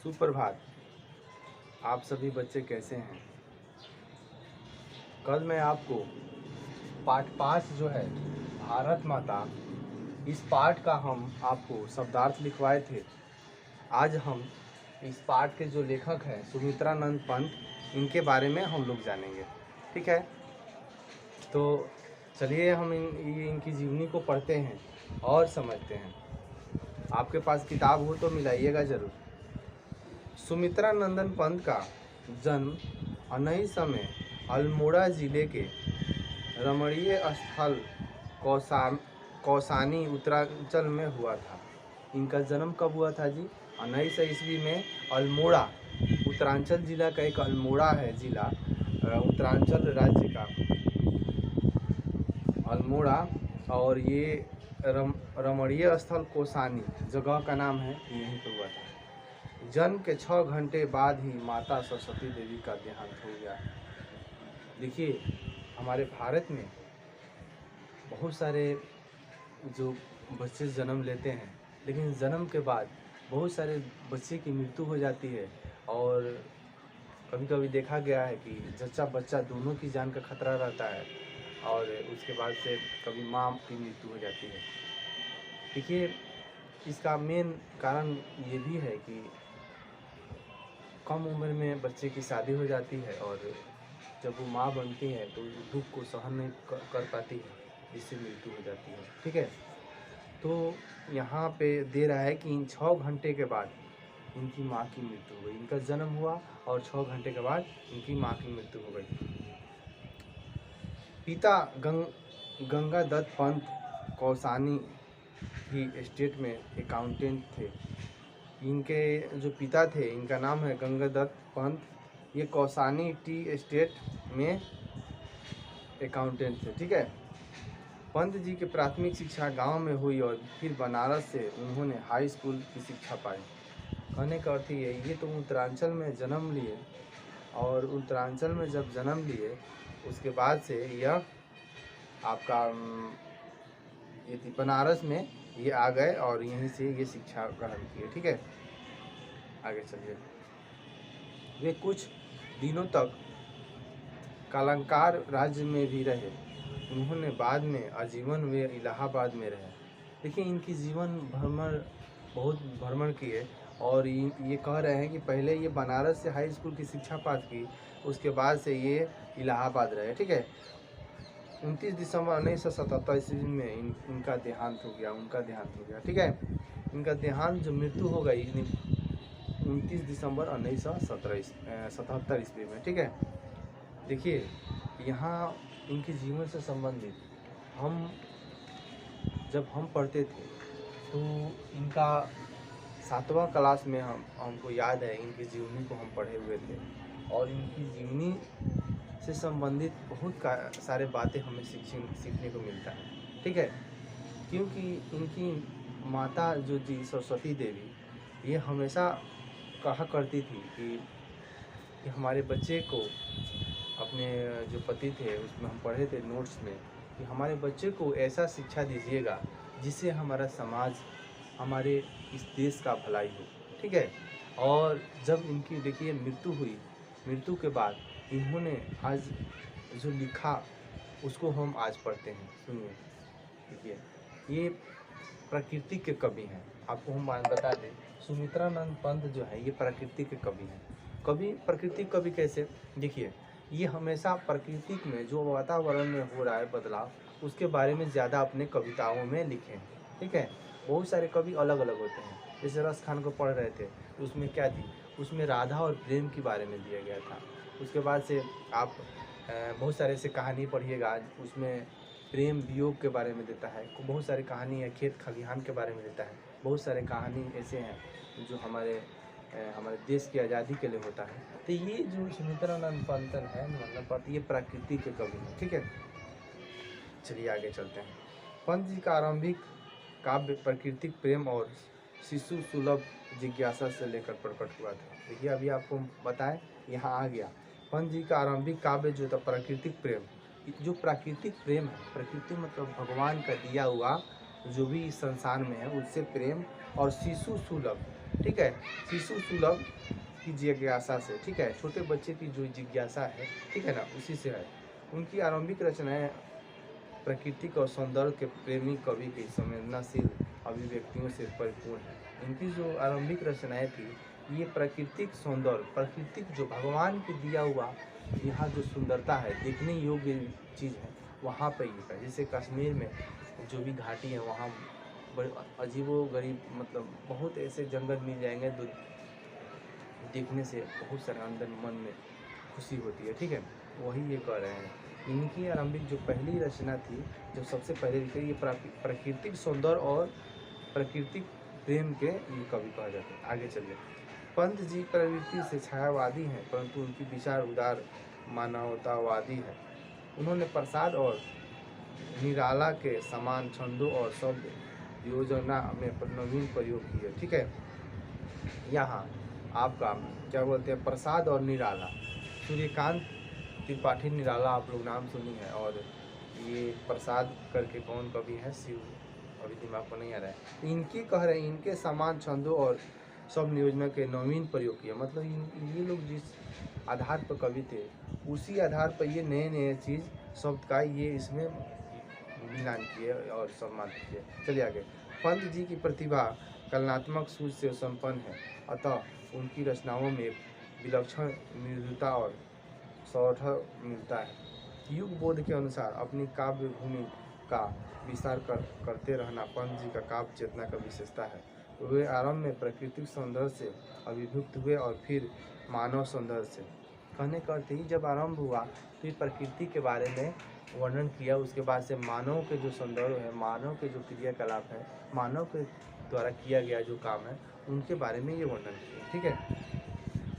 सुप्रभात। आप सभी बच्चे कैसे हैं? कल मैं आपको पाठ 5 जो है भारत माता, इस पाठ का हम आपको शब्दार्थ लिखवाए थे। आज हम इस पाठ के जो लेखक हैं सुमित्रानंद पंत, इनके बारे में हम लोग जानेंगे। ठीक है, तो चलिए हम इनकी जीवनी को पढ़ते हैं और समझते हैं। आपके पास किताब हो तो मिलाइएगा ज़रूर। सुमित्रानंदन पंत का जन्म 1900 में अल्मोड़ा जिले के रमणीय स्थल कौसानी उत्तरांचल में हुआ था। इनका जन्म कब हुआ था जी? 1900 ईस्वी में अल्मोड़ा, उत्तरांचल जिला का एक अल्मोड़ा है जिला, उत्तरांचल राज्य का अल्मोड़ा, और ये रमणीय स्थल कौसानी जगह का नाम है, यहीं पर हुआ था। जन्म के 6 घंटे बाद ही माता सरस्वती देवी का देहांत हो गया। देखिए, हमारे भारत में बहुत सारे जो बच्चे जन्म लेते हैं, लेकिन जन्म के बाद बहुत सारे बच्चे की मृत्यु हो जाती है, और कभी कभी देखा गया है कि जच्चा बच्चा दोनों की जान का खतरा रहता है, और उसके बाद से कभी माँ की मृत्यु हो जाती है। देखिए, इसका मेन कारण ये भी है कि कम उम्र में बच्चे की शादी हो जाती है, और जब वो माँ बनती है तो दुख को सहन नहीं कर पाती है, इससे मृत्यु हो जाती है। ठीक है, तो यहाँ पे दे रहा है कि इन 6 घंटे के बाद इनकी माँ की मृत्यु हो गई। इनका जन्म हुआ और 6 घंटे के बाद इनकी माँ की मृत्यु हो गई। पिता गंगा दत्त पंत कौसानी ही स्टेट में अकाउंटेंट थे। इनके जो पिता थे, इनका नाम है गंगा दत्त पंत, ये कौसानी टी स्टेट में अकाउंटेंट थे। ठीक है, पंत जी की प्राथमिक शिक्षा गांव में हुई और फिर बनारस से उन्होंने हाई स्कूल की शिक्षा पाई। कहने का अर्थ ये तो उत्तरांचल में जन्म लिए, और उत्तरांचल में जब जन्म लिए उसके बाद से यह आपका ये बनारस में ये आ गए और यहीं से ये शिक्षा ग्रहण किए। ठीक है, आगे चलिए। वे कुछ दिनों तक कालंकार राज्य में भी रहे। उन्होंने बाद में आजीवन वे इलाहाबाद में रहे। देखिए, इनकी जीवन बहुत भ्रमण किए, और ये कह रहे हैं कि पहले ये बनारस से हाई स्कूल की शिक्षा प्राप्त की, उसके बाद से ये इलाहाबाद रहे। ठीक है, 29 दिसंबर 1977 ईस्वी में इनका देहांत हो गया। ठीक है, इनका देहांत जो मृत्यु हो गई 29 दिसंबर 1977 ईस्वी में। ठीक है, देखिए, यहाँ इनके जीवन से संबंधित जब हम पढ़ते थे तो इनका 7वां क्लास में हमको याद है, इनकी जीवनी को हम पढ़े हुए थे, और इनकी जीवनी से संबंधित बहुत सारे बातें हमें सीखने को मिलता है। ठीक है, क्योंकि इनकी माता जो थी सरस्वती देवी, ये हमेशा कहा करती थी कि हमारे बच्चे को, अपने जो पति थे उसमें हम पढ़े थे नोट्स में, कि हमारे बच्चे को ऐसा शिक्षा दीजिएगा जिससे हमारा समाज, हमारे इस देश का भलाई हो। ठीक है, और जब इनकी देखिए मृत्यु हुई, मृत्यु के बाद इन्होंने आज जो लिखा उसको हम आज पढ़ते हैं। सुनिए, देखिए, ये प्रकृति के कवि हैं। आपको हम बता दें, सुमित्रानंद पंत जो है ये प्रकृति के कवि हैं। प्रकृति कवि कैसे? देखिए, ये हमेशा प्रकृति में जो वातावरण में हो रहा है बदलाव, उसके बारे में ज़्यादा अपने कविताओं में लिखे हैं। ठीक है, बहुत सारे कवि अलग अलग होते हैं। जैसे रस खान को पढ़ रहे थे तो उसमें क्या थी, उसमें राधा और प्रेम के बारे में दिया गया था। उसके बाद से आप बहुत सारे ऐसे कहानी पढ़िएगा, उसमें प्रेम वियोग के बारे में देता है। बहुत सारी कहानी है खेत खलिहान के बारे में देता है। बहुत सारे कहानी ऐसे हैं जो हमारे देश की आज़ादी के लिए होता है। तो ये जो सुमित्रानंद पंत है, मतलब ये प्रकृति के कवि हैं। ठीक है, चलिए आगे चलते हैं। पंत जी का आरंभिक काव्य प्राकृतिक प्रेम और शिशु सुलभ जिज्ञासा से लेकर प्रकट हुआ था। देखिए, अभी आपको बताएं, यहाँ आ गया। पंत जी का आरंभिक काव्य जो था प्राकृतिक प्रेम, जो प्राकृतिक प्रेम है, प्रकृति मतलब भगवान का दिया हुआ जो भी इस संसार में है उससे प्रेम, और शिशु सुलभ, ठीक है, शिशु सुलभ की जिज्ञासा से, ठीक है, छोटे बच्चे की जो जिज्ञासा है, ठीक है ना, उसी से है। उनकी आरंभिक रचनाएं प्राकृतिक और सौंदर्य के प्रेमी कवि की संवेदनाशील अभिव्यक्तियों से परिपूर्ण है। इनकी जो आरंभिक रचनाएं थी, ये प्राकृतिक सौंदर्य, प्राकृतिक जो भगवान के दिया हुआ यहाँ जो सुंदरता है, देखने योग्य चीज़ है, वहाँ पर ये है। जैसे कश्मीर में जो भी घाटी है, वहाँ बड़े अजीबो गरीब, मतलब बहुत ऐसे जंगल मिल जाएंगे जो देखने से बहुत सारे अंदर मन में खुशी होती है, ठीक है, वही ये कह रहे हैं। इनकी आरंभिक जो पहली रचना थी, जो सबसे पहले लिखी, ये प्राकृतिक सौंदर्य और प्राकृतिक प्रेम के ये कवि कहा जाते हैं। आगे चलिए, पंत जी प्रवृत्ति से छायावादी हैं, परंतु उनकी विचार उदार मानवतावादी है। उन्होंने प्रसाद और निराला के समान छंदों और शब्द योजना में नवीन प्रयोग किए, ठीक है। यहाँ आपका क्या बोलते हैं, प्रसाद और निराला, सूर्यकांत त्रिपाठी निराला आप लोग नाम सुनी है, और ये प्रसाद करके कौन कवि है, शिव, अभी दिमाग को नहीं आ रहा है। इनकी कह रहे हैं, इनके समान छंदों और सब नियोजन के नवीन प्रयोग किया, मतलब ये लोग जिस आधार पर कवि थे, उसी आधार पर ये नए नए चीज़ शब्द का ये इसमें मिलान किए और सम्मान किए। चलिए आगे, पंत जी की प्रतिभा कलात्मक सूझ से संपन्न है, अतः उनकी रचनाओं में विलक्षण मृदुता और सौष्ठव मिलता है। युग बोध के अनुसार अपनी काव्य भूमि का विस्तार करते रहना पंत जी का काव्य चेतना का विशेषता है। वे आरंभ में प्राकृतिक सौंदर्य से अभिभूत हुए और फिर मानव सौंदर्य से। कहने का अर्थ ही, जब आरंभ हुआ तो ये प्रकृति के बारे में वर्णन किया, उसके बाद से मानव के जो सौंदर्य है, मानव के जो क्रियाकलाप है, मानव के द्वारा किया गया जो काम है, उनके बारे में ये वर्णन किया, ठीक है।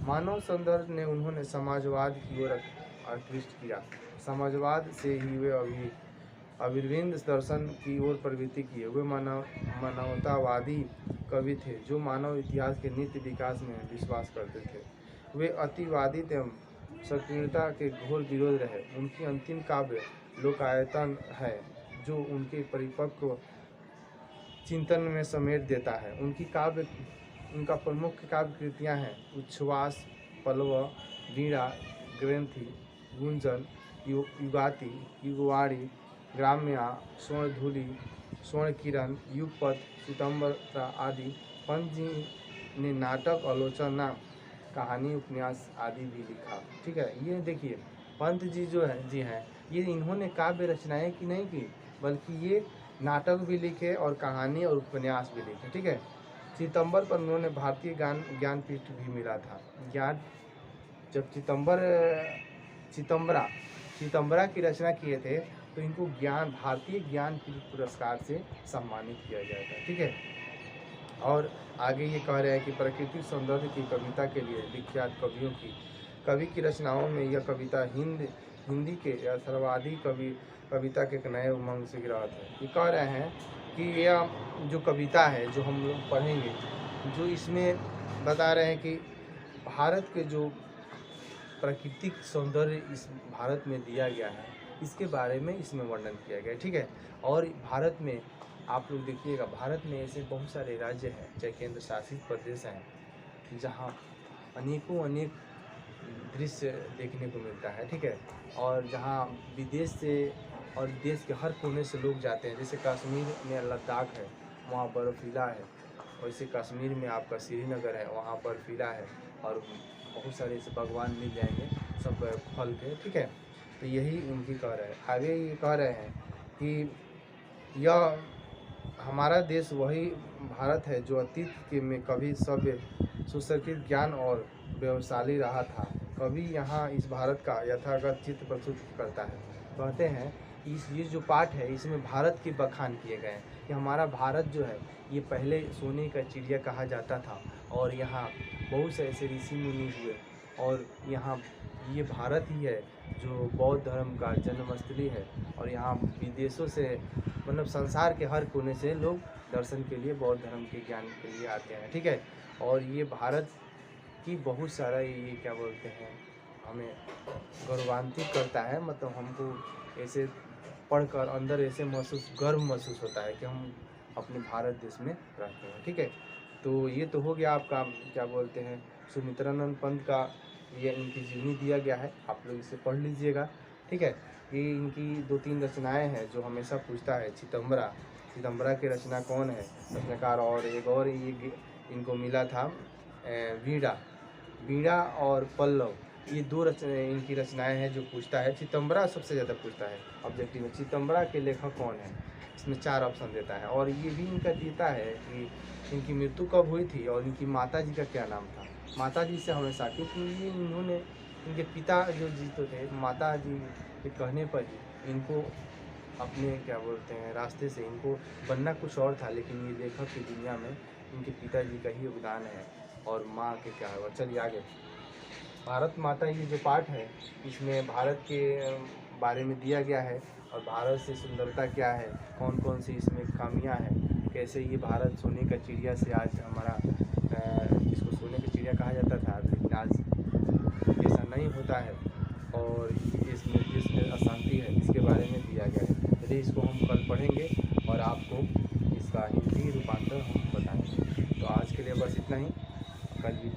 मानव सौंदर्य ने उन्होंने समाजवाद की ओर आकृष्ट किया। समाजवाद से ही वे अरविंद दर्शन की ओर प्रवृत्ति किए। वे मानवतावादी कवि थे जो मानव इतिहास के नित्य विकास में विश्वास करते थे। वे अतिवादी एवं संकीर्णता के घोर विरोध रहे। उनकी अंतिम काव्य लोकायतन है, जो उनके परिपक्व चिंतन में समेट देता है। उनका प्रमुख काव्य कृतियाँ हैं उच्छ्वास, पल्लव, वीणा, ग्रंथि, गुंजन, युगाति, युगवाणी, ग्राम्या, स्वर्णधूलि, स्वर्णकिरण, युगपथ, सितंबर आदि। पंत जी ने नाटक, आलोचना, कहानी, उपन्यास आदि भी लिखा, ठीक है। ये देखिए, पंत जी जो है जी हैं, ये इन्होंने काव्य रचनाएं की नहीं की, बल्कि ये नाटक भी लिखे और कहानी और उपन्यास भी लिखे, ठीक है। सितंबर पर उन्होंने भारतीय ज्ञानपीठ भी मिला था। जब सितंबरा की रचना किए थे, तो इनको भारतीय ज्ञानपीठ पुरस्कार से सम्मानित किया गया था, ठीक है। और आगे ये कह रहे हैं कि प्राकृतिक सौंदर्य की कविता के लिए विख्यात कवि की रचनाओं में यह कविता हिंदी के यथार्थवादी कविता के एक नए उमंग से गिरा है। ये कह रहे हैं कि यह जो कविता है, जो हम लोग पढ़ेंगे, जो इसमें बता रहे हैं कि भारत के जो प्राकृतिक सौंदर्य इस भारत में दिया गया है, इसके बारे में इसमें वर्णन किया गया है, ठीक है। और भारत में आप लोग देखिएगा, भारत में ऐसे बहुत सारे राज्य हैं, चाहे केंद्र शासित प्रदेश हैं, जहाँ अनेक दृश्य देखने को मिलता है, ठीक है। और जहाँ विदेश से और देश के हर कोने से लोग जाते हैं। जैसे कश्मीर में लद्दाख है, वहाँ बर्फीला है। वैसे कश्मीर में आपका श्रीनगर है, वहाँ बर्फीला है, और बहुत सारे ऐसे बागवान मिल जाएंगे सब फल के, ठीक है। तो यही उनकी कह रहे हैं। आगे ये कह रहे हैं कि यह हमारा देश वही भारत है जो अतीत के में कभी सभ्य, सुसंस्कृत, ज्ञान और व्यवसायी रहा था। कभी यहाँ इस भारत का यथागत चित्र प्रस्तुत करता है। कहते हैं ये जो पाठ है, इसमें भारत की बखान किए गए हैं कि हमारा भारत जो है, ये पहले सोने का चिड़िया कहा जाता था, और यहाँ बहुत से ऐसे ऋषि मुनि हुए, और यहाँ ये भारत ही है जो बौद्ध धर्म का जन्मस्थली है। और यहाँ विदेशों से, मतलब संसार के हर कोने से लोग दर्शन के लिए, बौद्ध धर्म के ज्ञान के लिए आते हैं, ठीक है। और ये भारत की बहुत सारा ये क्या बोलते हैं, हमें गौरवान्वित करता है। मतलब हमको ऐसे पढ़कर अंदर ऐसे गर्व महसूस होता है कि हम अपने भारत देश में रहते हैं, ठीक है। तो ये तो हो गया आपका क्या बोलते हैं सुमित्रानंद पंत का, ये इनकी जीवनी दिया गया है, आप लोग इसे पढ़ लीजिएगा। ठीक है, ये इनकी 2-3 रचनाएं हैं जो हमेशा पूछता है। चितंबरा, चिदंबरा की रचना कौन है रचनाकार, और एक और ये इनको मिला था वीणा, वीणा और पल्लव, ये 2 इनकी रचनाएं हैं जो पूछता है। चिदंबरा सबसे ज़्यादा पूछता है ऑब्जेक्टिव में, चिदंबरा के लेखक कौन है, इसमें 4 ऑप्शन देता है। और ये भी इनका देता है कि इनकी मृत्यु कब हुई थी और इनकी माता जी का क्या नाम था। माता जी से हमेशा, क्योंकि ये इन्होंने, इनके पिता जो जीते थे, माता जी के कहने पर ही इनको अपने क्या बोलते हैं रास्ते से, इनको बनना कुछ और था, लेकिन ये लेखक की दुनिया में इनके पिताजी का ही योगदान है और माँ के क्या है। और चलिए आगे, भारत माता ये जो पाठ है, इसमें भारत के बारे में दिया गया है और भारत से सुंदरता क्या है, कौन कौन सी इसमें खामियां हैं, कैसे ये भारत सोने का चिड़िया से आज हमारा जिसको सोने का चिड़िया कहा जाता था, लेकिन आज ऐसा नहीं होता है, और इसमें जिसमें अशांति है, इसके बारे में दिया गया है। चलिए इसको हम कल पढ़ेंगे और आपको इसका हिंदी रूपांतर हम बताएंगे। तो आज के लिए बस इतना ही, कल भी